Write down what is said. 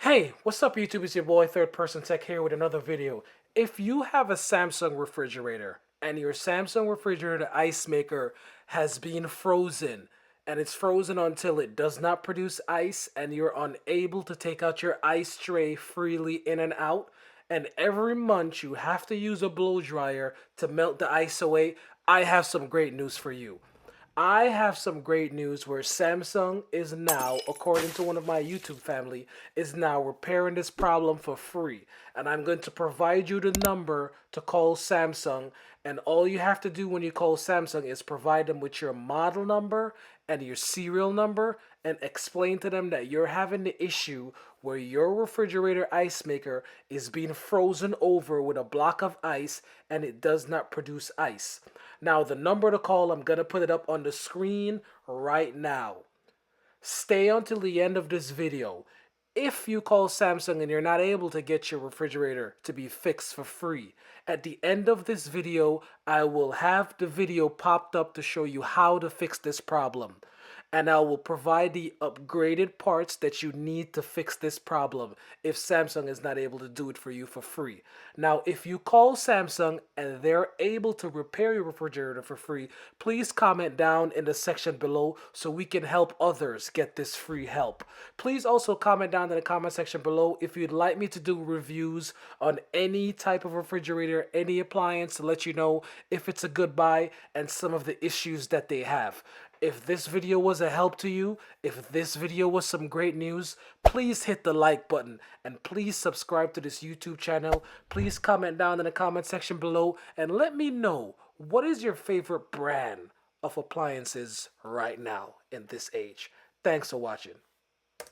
Hey, what's up YouTube? It's your boy Third Person Tech here with another video. If you have a Samsung refrigerator and your Samsung refrigerator ice maker has been frozen and it's frozen until it does not produce ice and you're unable to take out your ice tray freely in and out, and every month you have to use a blow dryer to melt the ice away, I have some great news for you. I have some great news where Samsung is now, according to one of my YouTube family, is now repairing this problem for free. And I'm going to provide you the number to call Samsung. And all you have to do when you call Samsung is provide them with your model number and your serial number and explain to them that you're having the issue where your refrigerator ice maker is being frozen over with a block of ice and it does not produce ice. Now, the number to call, I'm going to put it up on the screen right now. Stay until the end of this video. If you call Samsung and you're not able to get your refrigerator to be fixed for free, at the end of this video, I will have the video popped up to show you how to fix this problem. And I will provide the upgraded parts that you need to fix this problem if Samsung is not able to do it for you for free. Now, if you call Samsung and they're able to repair your refrigerator for free, please comment down in the section below so we can help others get this free help. Please also comment down in the comment section below if you'd like me to do reviews on any type of refrigerator, any appliance, to let you know if it's a good buy and some of the issues that they have. If this video was a help to you, if this video was some great news, please hit the like button and please subscribe to this YouTube channel. Please comment down in the comment section below and let me know, what is your favorite brand of appliances right now in this age? Thanks for watching.